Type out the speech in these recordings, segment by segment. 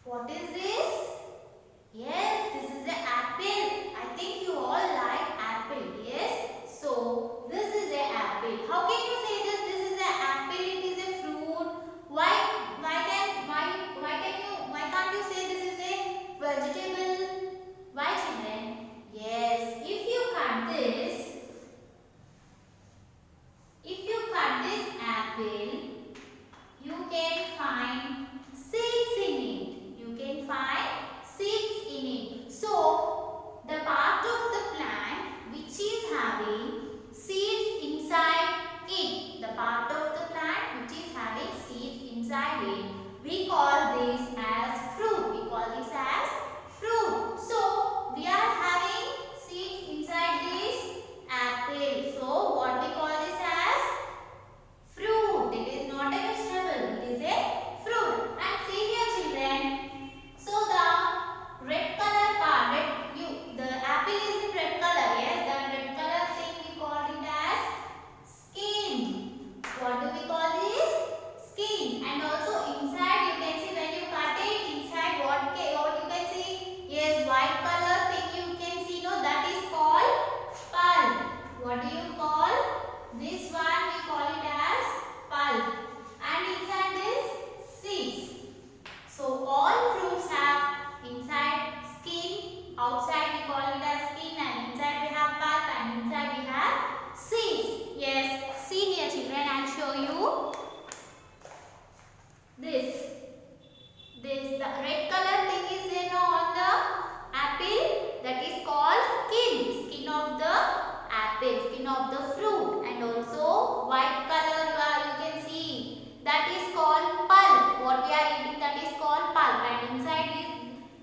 What is this? Yes, this is an apple. I think you all like apple. Yes. So this is an apple. How can you say this? This is an apple. It is a fruit. Why? Why can't you say this is a vegetable? Why, children? Yes. If you cut this apple, you can find seeds in it. You can find seeds in it. So, the part of the plant which is having seeds inside it, the part of the plant which is having seeds inside it, we call this as fruit. We call this as fruit. So, we are having seeds inside this apple. So, what we call this as fruit. It is not a vegetable. It is a fruit. And see here, children. So the red color part, the apple is in red color. Yes, the red color thing we call it as skin. What do we call this? Skin. And also inside you can see when you cut it inside what you can see? Yes, white color thing you can see. No, that is called pulp. What do you call this one? We call it as pulp. And inside this seeds. So all fruits have inside skin, outside we call it as skin, and inside we have pulp, and inside we have seeds. Yes, see here, children, I'll show you this. The red color thing is there on the apple, that is called skin of the apple, skin of the fruit, and also white color you can see, that is called pulp. What we are eating, that is called pulp, and inside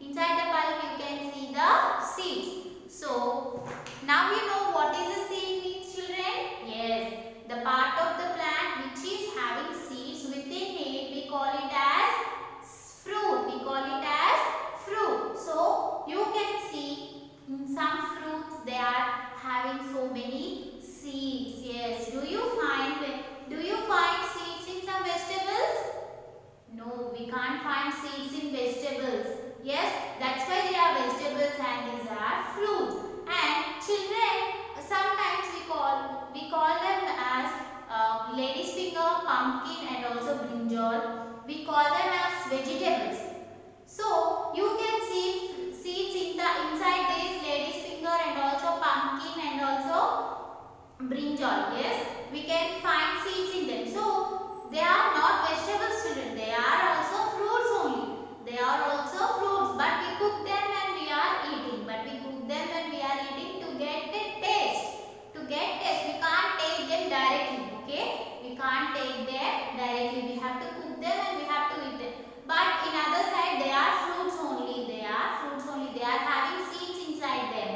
the pulp you can see the seeds. So now you know what is a seed means, children. Yes, the part of the plant which is having seeds within it, we call it as fruit. We call it as fruit. So you can see in some fruits they are having so many seeds. Yes, do you find seeds in some vegetables? No, we can't find seeds in vegetables. Yes, that's why they are vegetables and these are fruits. And children, sometimes we call them as lady's finger, pumpkin, and also brinjal. We call them as vegetables. So you can see seeds inside this lady's finger and also pumpkin and also brinjal. Yes, we can find seeds in them. So they are not vegetables, children. They are also fruits only. They are also fruits, but we cook them and we are eating. But we cook them and we are eating to get the taste. To get taste, we can't take them directly. Okay, we can't take them directly. We have to cook them and we have to eat them. But in other side, they are fruits only. They are fruits only. They are having seeds inside them.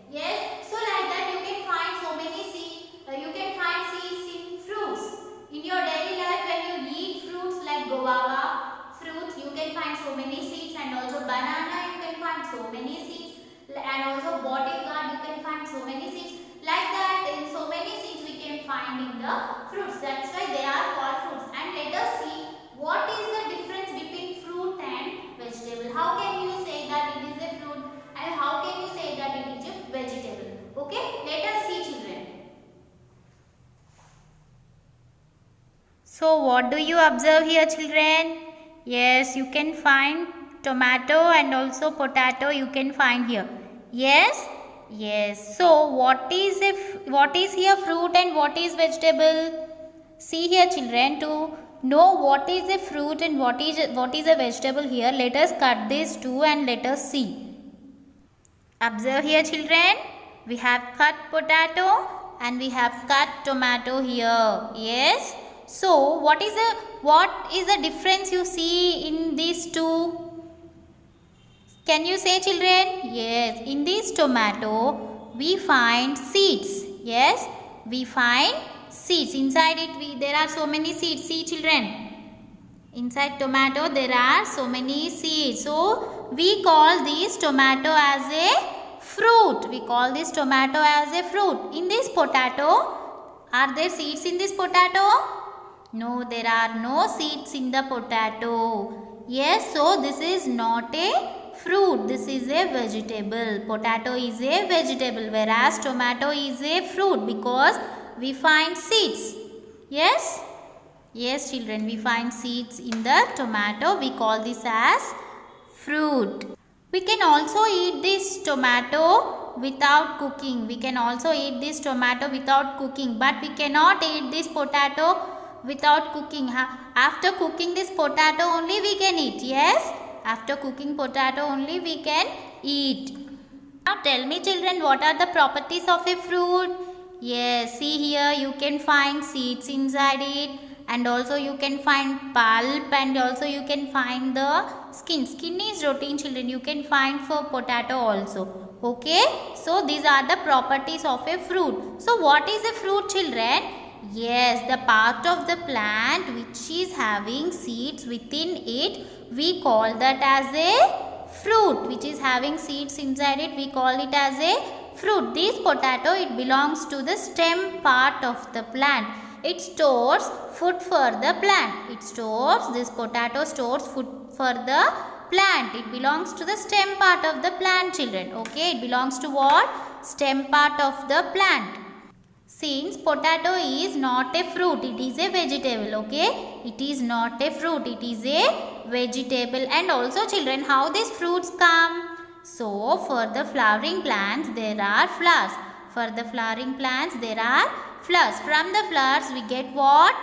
Yes, so like that you can find so many seeds. You can find seeds in fruits. In your daily life, when you eat fruits like guava fruits, you can find so many seeds, and also banana you can find so many seeds, and also bottle gourd you can find so many seeds. Like that, in so many seeds we can find in the fruits. That's why they are called fruits. And let us see what is the difference between fruit and vegetable. How can you say that it is a fruit and how can you say that it is a vegetable? Okay, let us see, children. So what do you observe here, children? Yes, you can find tomato and also potato you can find here. Yes? Yes. So what is here fruit and what is vegetable? See here, children, to know what is a fruit and what is a vegetable here, let us cut these two and let us see. Observe here, children. We have cut potato and we have cut tomato here. Yes. So what is the difference you see in these two? Can you say, children? Yes. In this tomato we find seeds. Yes. We find seeds. Inside it there are so many seeds. See, children. Inside tomato there are so many seeds. So we call this tomato as a fruit. We call this tomato as a fruit. In this potato, are there seeds in this potato? No, there are no seeds in the potato. Yes, so this is not a fruit. This is a vegetable. Potato is a vegetable, whereas tomato is a fruit because we find seeds. Yes? Yes, children, we find seeds in the tomato. We call this as fruit. We can also eat this tomato without cooking. We can also eat this tomato without cooking, but we cannot eat this potato without cooking. After cooking this potato only we can eat. Yes? After cooking potato only we can eat. Now tell me, children, what are the properties of a fruit? Yes, see here you can find seeds inside it, and also you can find pulp, and also you can find the skin. Skin is rotten, children. You can find for potato also. Okay? So these are the properties of a fruit. So what is a fruit, children? Yes, the part of the plant which is having seeds within it, we call that as a fruit. Which is having seeds inside it, we call it as a fruit. This potato, it belongs to the stem part of the plant. It stores food for the plant. This potato stores food for the plant. It belongs to the stem part of the plant, children. Okay, it belongs to what? Stem part of the plant. Since potato is not a fruit, it is a vegetable. Okay, it is not a fruit, it is a vegetable. And also, children, how these fruits come? So for the flowering plants there are flowers. For the flowering plants there are flowers. From the flowers we get what?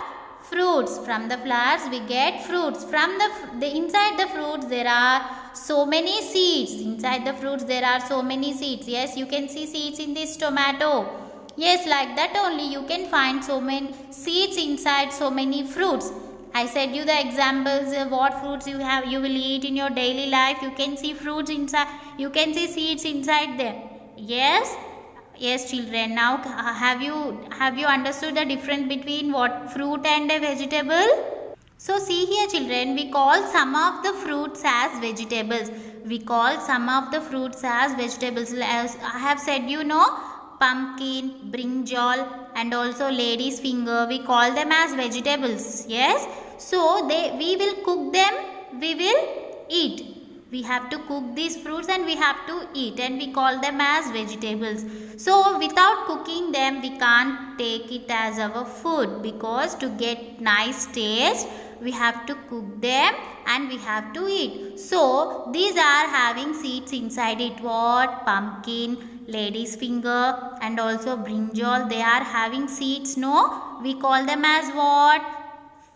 Fruits. From the flowers we get fruits. From the inside the fruits there are so many seeds. Inside the fruits there are so many seeds. Yes, you can see seeds in this tomato. Yes, like that only you can find so many seeds inside so many fruits. I said you the examples of what fruits you will eat in your daily life. You can see fruits inside, you can see seeds inside them. Yes? Yes, children. Now have you understood the difference between what fruit and a vegetable? So see here, children, we call some of the fruits as vegetables. We call some of the fruits as vegetables. As I have said, pumpkin, brinjal, and also lady's finger, we call them as vegetables. Yes, so we will cook them, we will eat. We have to cook these fruits and we have to eat, and we call them as vegetables. So without cooking them we can't take it as our food, because to get nice taste we have to cook them and we have to eat. So these are having seeds inside it. What? Pumpkin, lady's finger, and also brinjal, they are having seeds. No, we call them as what?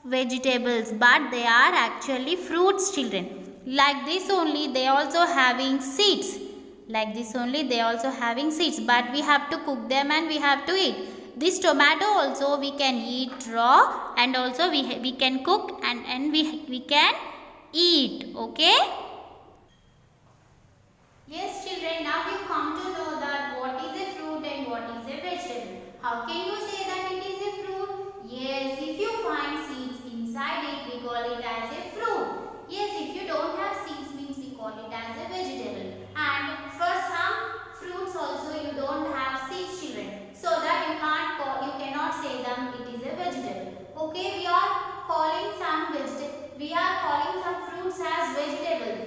Vegetables, but they are actually fruits, children. Like this only they also having seeds. Like this only they also having seeds, but we have to cook them and we have to eat. This tomato also we can eat raw, and also we can cook and we can eat. Okay? Yes, children, now you come to know that what is a fruit and what is a vegetable. How can you say that it is a fruit? Yes, if you find seeds inside it, we call it as a fruit. Yes, if you don't have seeds, means we call it as a vegetable. And for some fruits also you don't have seeds, children. So that you cannot say them it is a vegetable. Okay, we are calling some fruits as vegetable.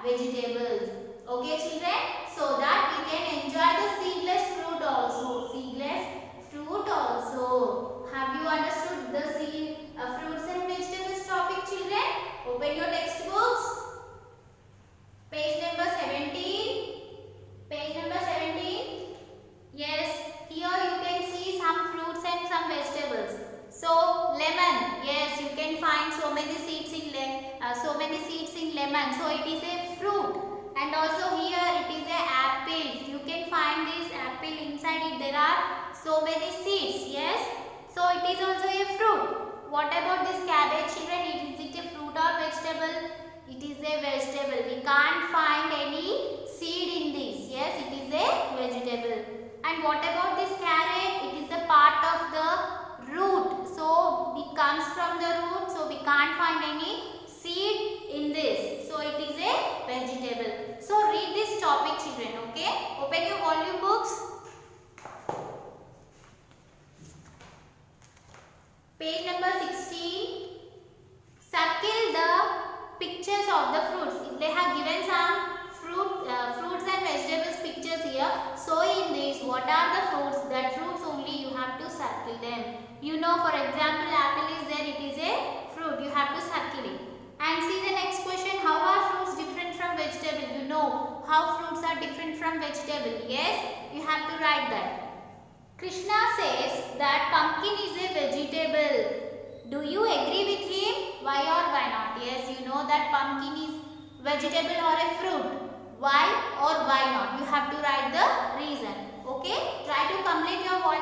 vegetables. Okay children, so that we can enjoy the seedless fruit also. Seedless fruit also. Have you understood the fruits and vegetables topic children? Open your textbooks. Page number 17. Page number 17. Yes, here you can see some fruits and some vegetables. So lemon, yes, you can find so many seeds in lemon. So it is a fruit. And also here it is a apple. You can find this apple, inside it there are so many seeds. Yes, so it is also a fruit. What about this cabbage children? Is it a fruit or vegetable? It is a vegetable. We can't find any seed in this. Yes, it is a vegetable. And what about this carrot? It is a part of the root. So it comes from the root. So we can't find any seed in this. So it is a vegetable. So read this topic children. Okay. Open your volume books. Page number 16. Circle the pictures of the fruits. They have given some fruits and vegetables pictures here. So in this, what are the fruits? That fruits only you have to circle them. You know, for example, apple is there. It is a fruit. You have to circle it. And see the next question. How are fruits different from vegetable? You know how fruits are different from vegetable. Yes, you have to write that. Krishna says that pumpkin is a vegetable. Do you agree with him? Why or why not? Yes, you know that pumpkin is vegetable or a fruit. Why or why not? You have to write the reason. Okay? Try to complete your volume.